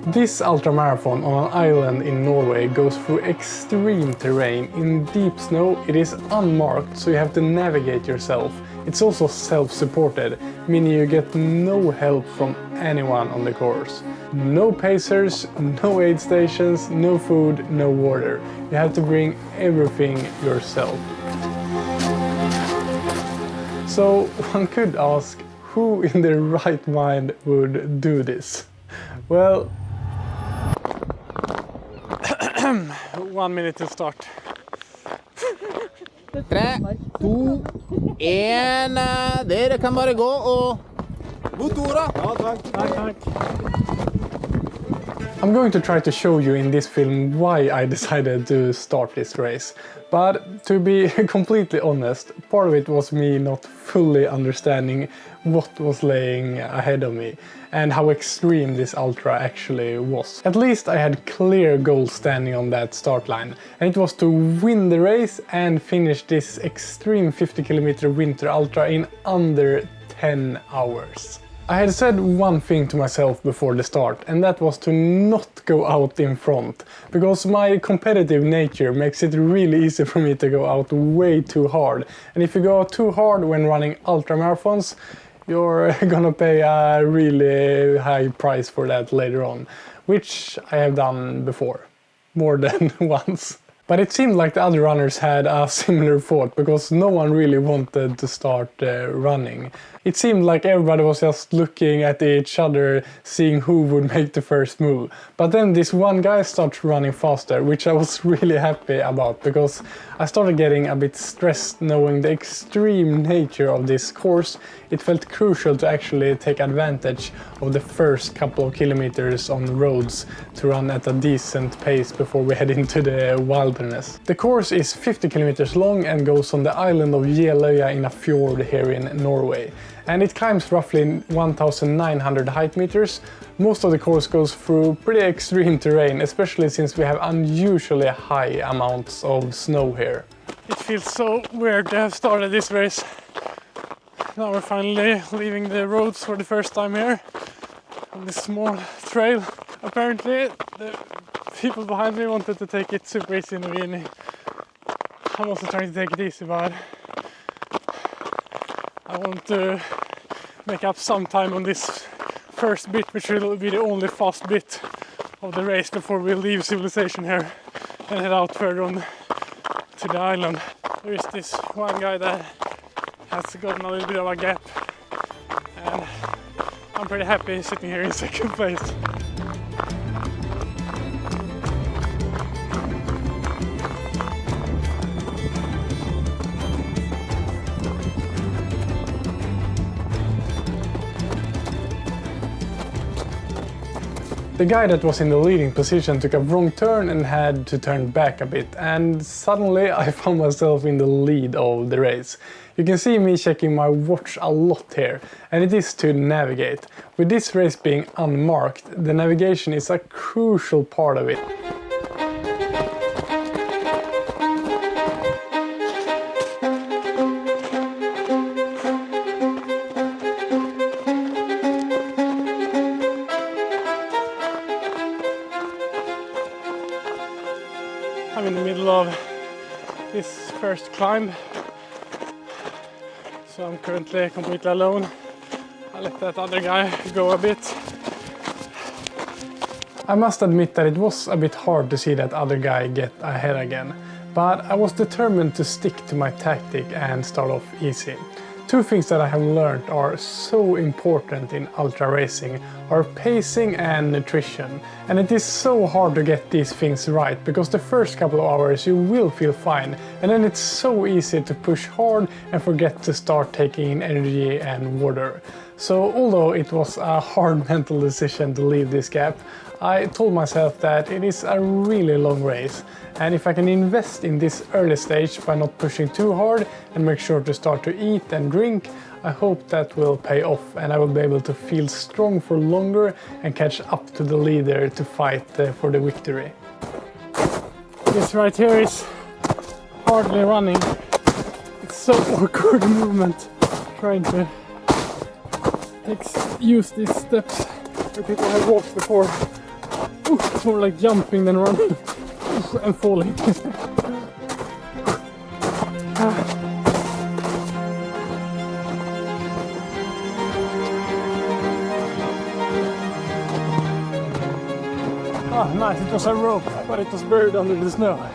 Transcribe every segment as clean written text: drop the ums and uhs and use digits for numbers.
This ultramarathon on an island in Norway goes through extreme terrain. In deep snow it is unmarked, so you have to navigate yourself. It's also self-supported, meaning you get no help from anyone on the course. No pacers, no aid stations, no food, no water. You have to bring everything yourself. So one could ask, who in their right mind would do this? Well, 1 minute to start. 3, 2, 1. Dere kan bare gå og god tur da. Ja, takk. I'm going to try to show you in this film why I decided to start this race. But to be completely honest, part of it was me not fully understanding what was laying ahead of me and how extreme this ultra actually was. At least I had clear goals standing on that start line, and it was to win the race and finish this extreme 50-kilometer winter ultra in under 10 hours. I had said one thing to myself before the start, and that was to not go out in front, because my competitive nature makes it really easy for me to go out way too hard. And if you go out too hard when running ultramarathons, you're gonna pay a really high price for that later on, which I have done before, more than once. But it seemed like the other runners had a similar thought, because no one really wanted to start running. It seemed like everybody was just looking at each other, seeing who would make the first move. But then this one guy started running faster, which I was really happy about, because I started getting a bit stressed knowing the extreme nature of this course. It felt crucial to actually take advantage of the first couple of kilometers on roads to run at a decent pace before we head into the wilderness. The course is 50 kilometers long and goes on the island of Jeløya in a fjord here in Norway. And it climbs roughly 1,900 height meters. Most of the course goes through pretty extreme terrain, especially since we have unusually high amounts of snow here. It feels so weird to have started this race. Now we're finally leaving the roads for the first time here on this small trail. Apparently the people behind me wanted to take it super easy in the beginning. I'm also trying to take it easy, but I want to make up some time on this first bit, which will be the only fast bit of the race before we leave civilization here and head out further on to the island. There is this one guy that has gotten a little bit of a gap, and I'm pretty happy sitting here in second place. The guy that was in the leading position took a wrong turn and had to turn back a bit, and suddenly I found myself in the lead of the race. You can see me checking my watch a lot here, and it is to navigate. With this race being unmarked, the navigation is a crucial part of it. I'm in the middle of this first climb, so I'm currently completely alone. I let that other guy go a bit. I must admit that it was a bit hard to see that other guy get ahead again, but I was determined to stick to my tactic and start off easy. Two things that I have learned are so important in ultra racing are pacing and nutrition. And it is so hard to get these things right, because the first couple of hours you will feel fine, and then it's so easy to push hard and forget to start taking in energy and water. So although it was a hard mental decision to leave this gap, I told myself that it is a really long race, and if I can invest in this early stage by not pushing too hard and make sure to start to eat and drink, I hope that will pay off and I will be able to feel strong for longer and catch up to the leader to fight for the victory. This right here is hardly running. It's so awkward movement trying to use these steps where people have walked before. It's more like jumping than running and falling. Oh, nice, it was a rope, but it was buried under the snow.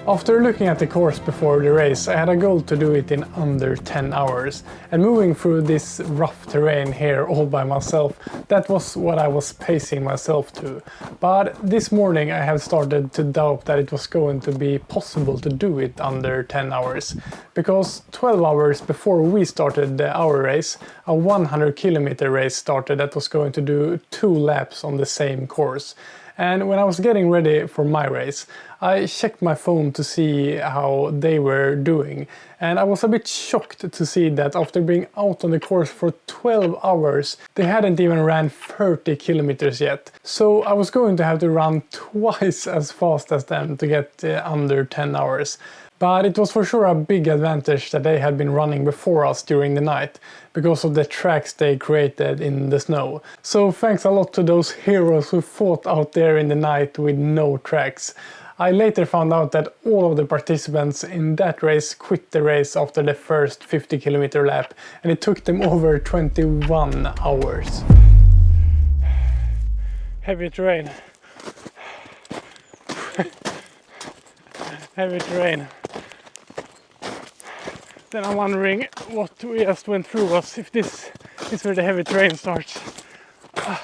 After looking at the course before the race, I had a goal to do it in under 10 hours. And moving through this rough terrain here all by myself, that was what I was pacing myself to. But this morning I have started to doubt that it was going to be possible to do it under 10 hours. Because 12 hours before we started our race, a 100-kilometer race started that was going to do 2 laps on the same course. And when I was getting ready for my race, I checked my phone to see how they were doing. And I was a bit shocked to see that after being out on the course for 12 hours, they hadn't even ran 30 kilometers yet. So I was going to have to run twice as fast as them to get under 10 hours. But it was for sure a big advantage that they had been running before us during the night, because of the tracks they created in the snow. So thanks a lot to those heroes who fought out there in the night with no tracks. I later found out that all of the participants in that race quit the race after the first 50-kilometer lap, and it took them over 21 hours. Heavy terrain. Heavy terrain. Then I'm wondering what we just went through was if this is where the heavy terrain starts. I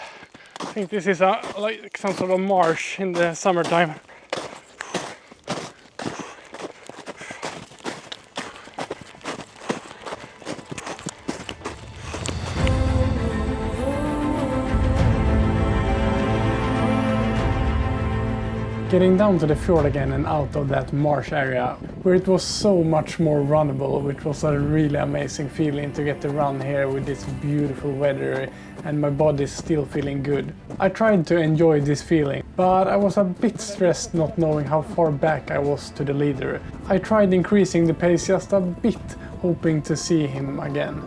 think this is like some sort of marsh in the summertime. Getting down to the fjord again and out of that marsh area, where it was so much more runnable, which was a really amazing feeling to get to run here with this beautiful weather and my body's still feeling good. I tried to enjoy this feeling, but I was a bit stressed not knowing how far back I was to the leader. I tried increasing the pace just a bit, hoping to see him again.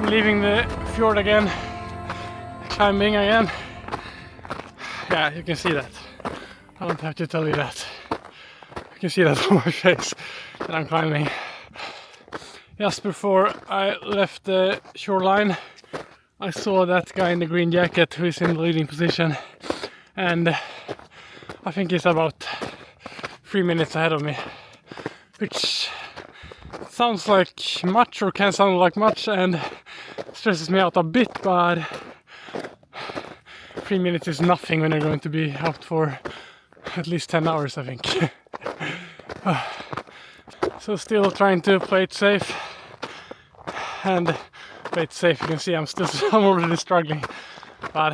Leaving the fjord again, climbing again. Yeah, you can see that. I don't have to tell you that. You can see that on my face that I'm climbing. Just before I left the shoreline, I saw that guy in the green jacket who is in the leading position, and I think he's about 3 minutes ahead of me, which sounds like much, or can sound like much, and stresses me out a bit, but 3 minutes is nothing when you're going to be out for at least 10 hours, I think. So still trying to play it safe, and play it safe. You can see I'm already struggling, but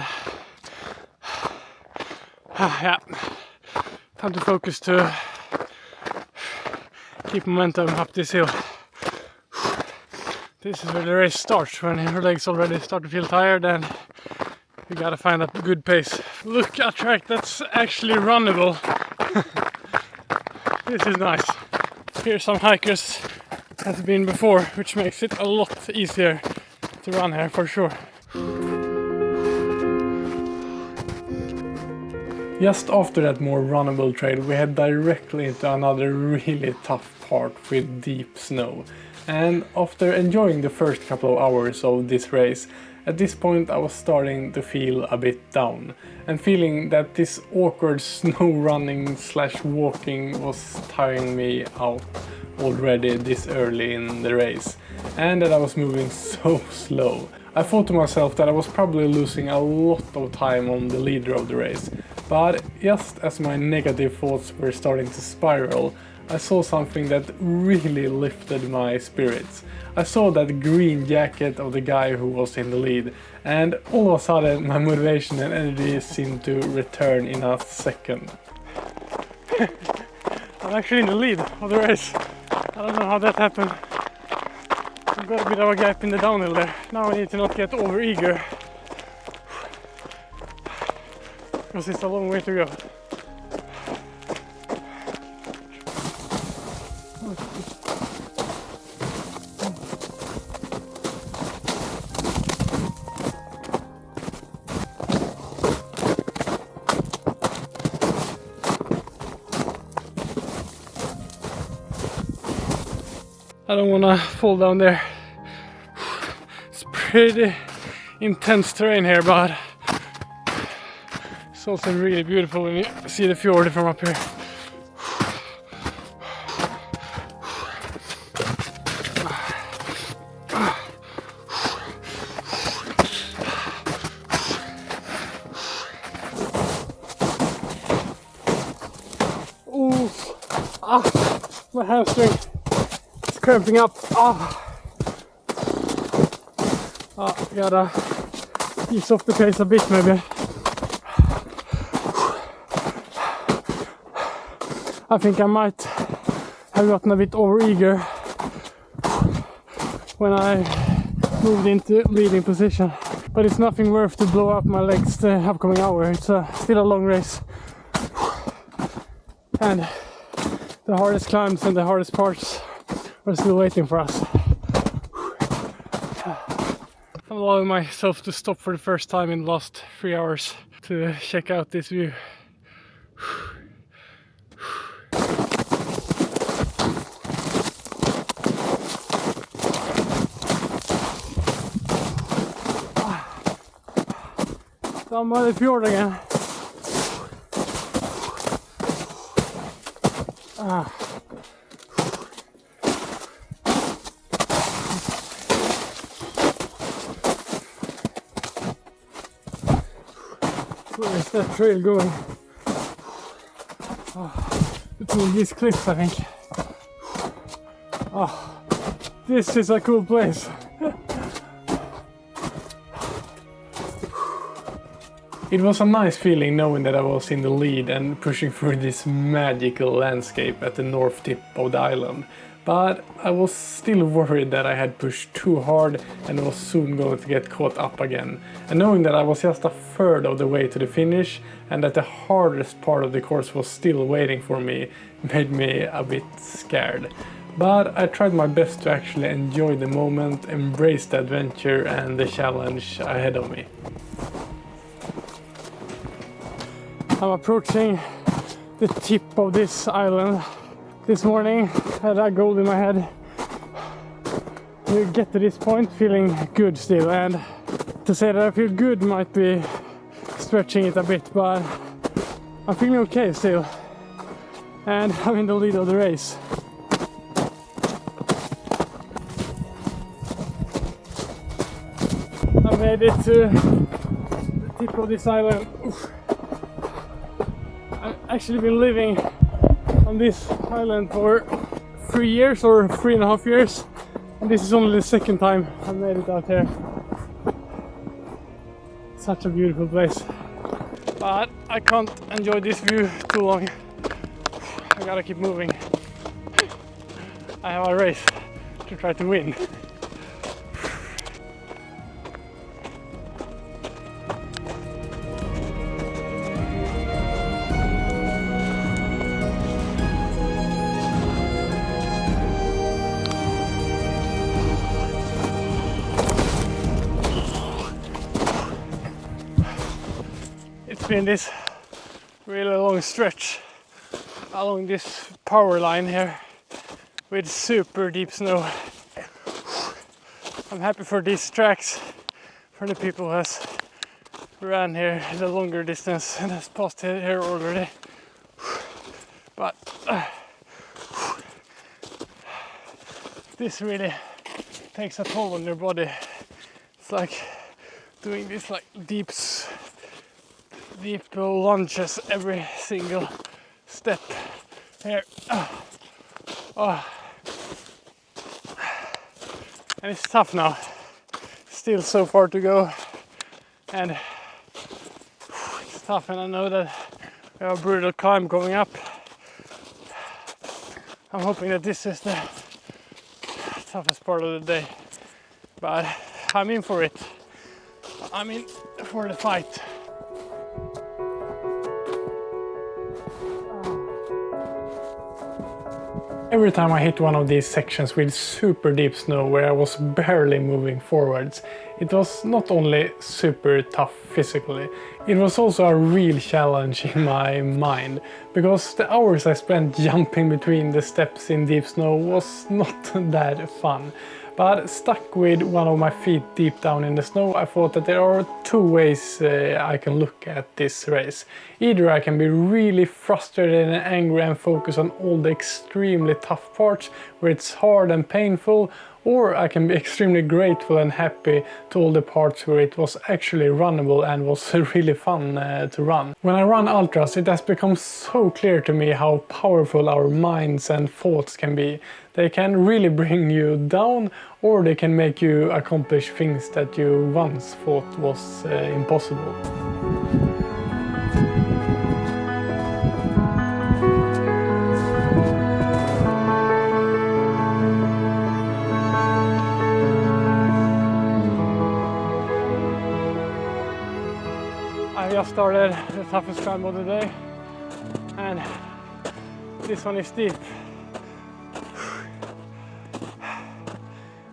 yeah, time to focus to keep momentum up this hill. This is where the race starts, when your legs already start to feel tired and you gotta find a good pace. Look, a track that's actually runnable. This is nice. Here's some hikers have been before, which makes it a lot easier to run here for sure. Just after that more runnable trail, we head directly into another really tough part with deep snow. And after enjoying the first couple of hours of this race, at this point I was starting to feel a bit down, and feeling that this awkward snow running / walking was tiring me out already this early in the race, and that I was moving so slow. I thought to myself that I was probably losing a lot of time on the leader of the race, but just as my negative thoughts were starting to spiral, I saw something that really lifted my spirits. I saw that green jacket of the guy who was in the lead, and all of a sudden my motivation and energy seemed to return in a second. I'm actually in the lead of the race. I don't know how that happened. I've got a bit of a gap in the downhill there. Now I need to not get over eager, because it's a long way to go. I don't want to fall down there. It's pretty intense terrain here, but it's also really beautiful when you see the fjord from up here. Ooh, my hamstring. Cramping up. Gotta ease off the pace a bit maybe. I think I might have gotten a bit over eager when I moved into leading position. But it's nothing worth to blow up my legs the upcoming hour. It's still a long race. And the hardest climbs and the hardest parts are still waiting for us. I'm allowing myself to stop for the first time in the last 3 hours to check out this view. Down by the fjord again. Where is that trail going? Between these cliffs, I think. This is a cool place. It was a nice feeling knowing that I was in the lead and pushing through this magical landscape at the north tip of the island. But I was still worried that I had pushed too hard and was soon going to get caught up again. And knowing that I was just a third of the way to the finish and that the hardest part of the course was still waiting for me made me a bit scared. But I tried my best to actually enjoy the moment, embrace the adventure and the challenge ahead of me. I'm approaching the tip of this island. This morning I had a goal in my head to get to this point feeling good still, and to say that I feel good might be stretching it a bit, but I'm feeling okay still, and I'm in the lead of the race. I made it to the tip of this island. I've actually been living on this island for 3 years or 3.5 years, and this is only the second time I made it out here. Such a beautiful place, but I can't enjoy this view too long. I gotta keep moving. I have a race to try to win. It's been this really long stretch along this power line here with super deep snow. I'm happy for these tracks, for the people who has ran here the longer distance and has passed here already. But this really takes a toll on your body. It's like doing this like deep lunges every single step here. Oh. And it's tough now. Still so far to go. And it's tough, and I know that we have a brutal climb going up. I'm hoping that this is the toughest part of the day. But I'm in for it. I'm in for the fight. Every time I hit one of these sections with super deep snow where I was barely moving forwards, it was not only super tough physically, it was also a real challenge in my mind, because the hours I spent jumping between the steps in deep snow was not that fun. But stuck with one of my feet deep down in the snow, I thought that there are two ways I can look at this race. Either I can be really frustrated and angry and focus on all the extremely tough parts where it's hard and painful, or I can be extremely grateful and happy to all the parts where it was actually runnable and was really fun to run. When I run ultras, it has become so clear to me how powerful our minds and thoughts can be. They can really bring you down, or they can make you accomplish things that you once thought was impossible. I just started the toughest climb of the day, and this one is steep.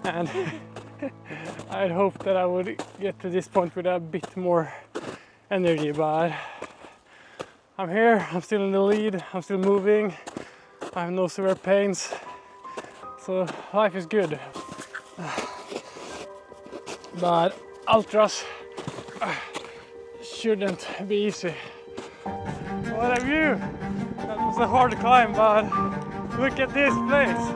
And I had hoped that I would get to this point with a bit more energy, but I'm here, I'm still in the lead, I'm still moving, I have no severe pains, so life is good. But ultras shouldn't be easy. What a view! That was a hard climb, but look at this place!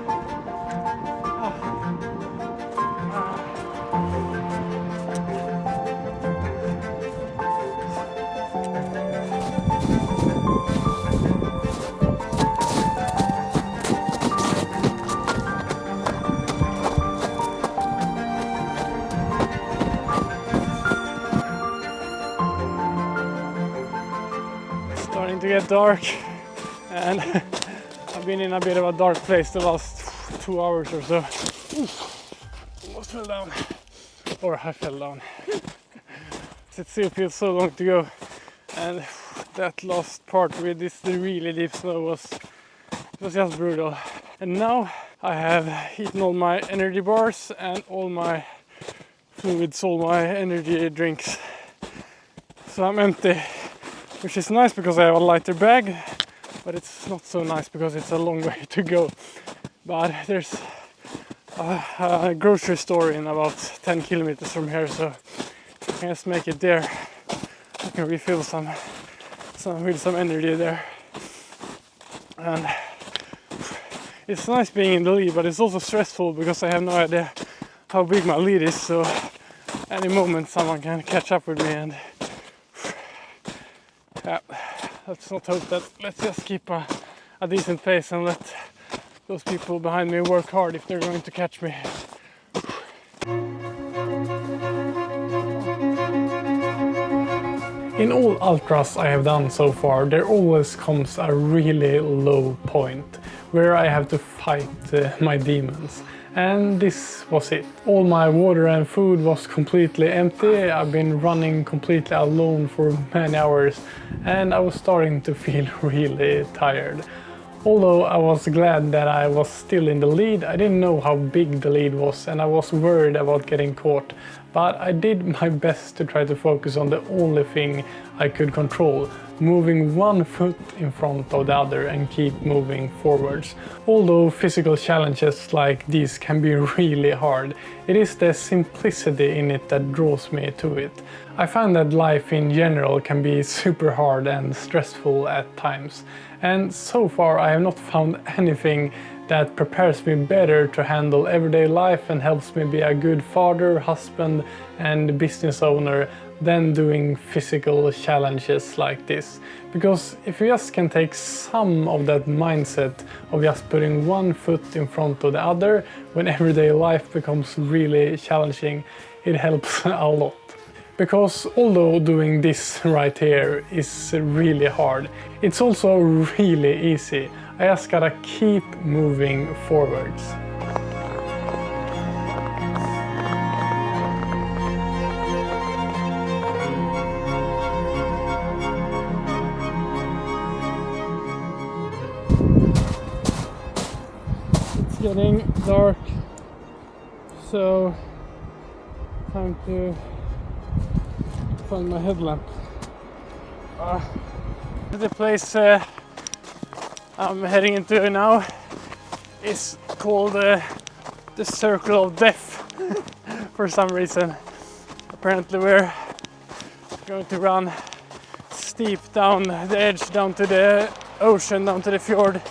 Starting to get dark, and I've been in a bit of a dark place the last 2 hours or so. Almost fell down, or I fell down. It still feels so long to go, and that last part with this really deep snow was just brutal. And now I have eaten all my energy bars and all my fluids, all my energy drinks, so I'm empty. Which is nice because I have a lighter bag, but it's not so nice because it's a long way to go. But there's a grocery store in about 10 kilometers from here, so I can just make it there. I can refill with some energy there. And it's nice being in the lead, but it's also stressful because I have no idea how big my lead is, so any moment someone can catch up with me, and yeah, let's not hope that. Let's just keep a decent pace and let those people behind me work hard if they're going to catch me. In all ultras I have done so far, there always comes a really low point where I have to fight my demons. And this was it. All my water and food was completely empty. I've been running completely alone for many hours, and I was starting to feel really tired. Although I was glad that I was still in the lead, I didn't know how big the lead was, and I was worried about getting caught. But I did my best to try to focus on the only thing I could control, moving one foot in front of the other and keep moving forwards. Although physical challenges like these can be really hard, it is the simplicity in it that draws me to it. I find that life in general can be super hard and stressful at times, and so far I have not found anything that prepares me better to handle everyday life and helps me be a good father, husband and business owner than doing physical challenges like this. Because if you just can take some of that mindset of just putting one foot in front of the other when everyday life becomes really challenging, it helps a lot. Because although doing this right here is really hard, it's also really easy. I just gotta keep moving forwards. It's getting dark, so time to find my headlamp. The place I'm heading into now is called the Circle of Death for some reason. Apparently we're going to run steep down the edge, down to the ocean, down to the fjord,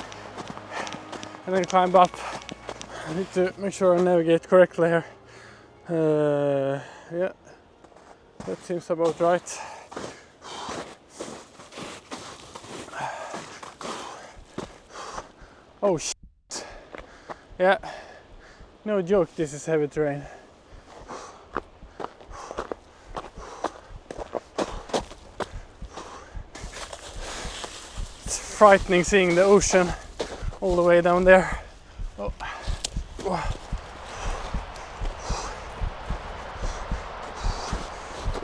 and then climb up. I need to make sure I navigate correctly here. Yeah, that seems about right. Oh shit. Yeah, no joke, this is heavy terrain. It's frightening seeing the ocean all the way down there. Oh.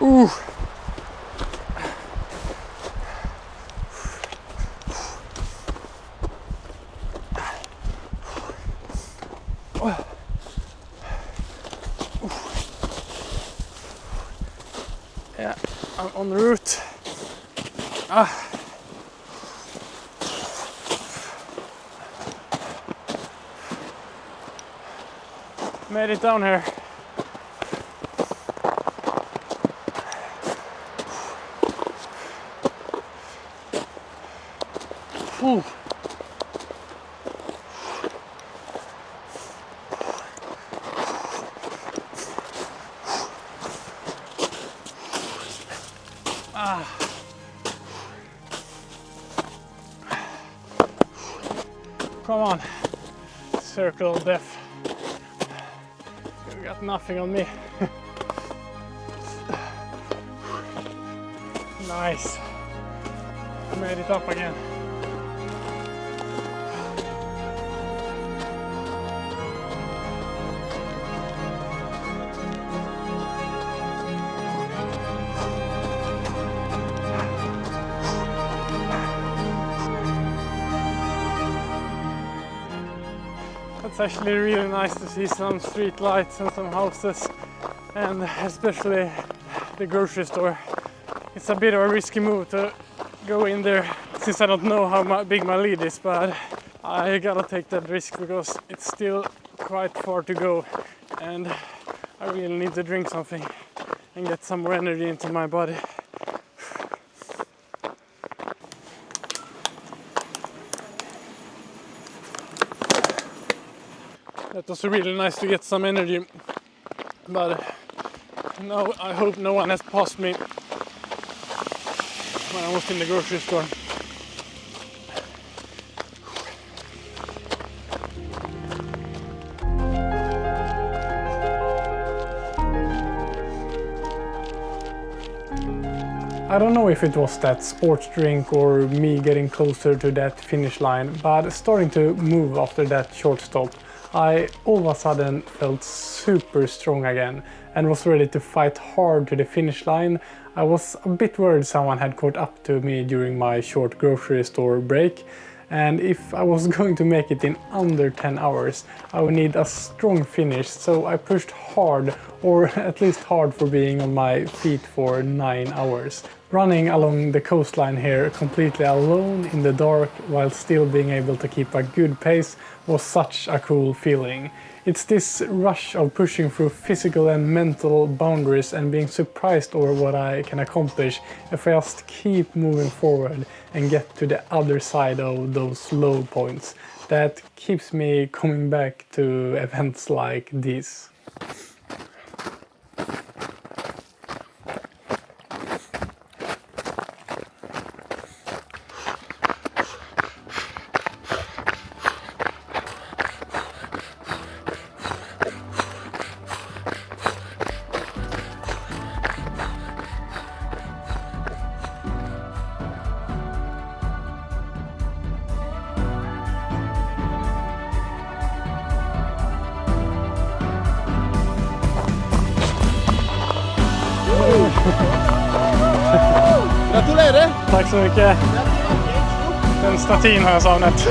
Ooh. Yeah, I'm on the route. Made it down here. Whew. Come on, Circle of Death. You got nothing on me. Nice. I made it up again. It's actually really nice to see some street lights and some houses, and especially the grocery store. It's a bit of a risky move to go in there since I don't know how big my lead is, but I gotta take that risk because it's still quite far to go and I really need to drink something and get some more energy into my body. That was really nice to get some energy, but now I hope no one has passed me when I was in the grocery store. I don't know if it was that sports drink or me getting closer to that finish line, but starting to move after that short stop, I all of a sudden felt super strong again and was ready to fight hard to the finish line. I was a bit worried someone had caught up to me during my short grocery store break, and if I was going to make it in under 10 hours, I would need a strong finish, so I pushed hard, or at least hard for being on my feet for 9 hours. Running along the coastline here completely alone in the dark while still being able to keep a good pace was such a cool feeling. It's this rush of pushing through physical and mental boundaries and being surprised over what I can accomplish if I just keep moving forward and get to the other side of those low points. that keeps me coming back to events like these. Gratulerer! Tack så mycket. Den statyn har jag saknat.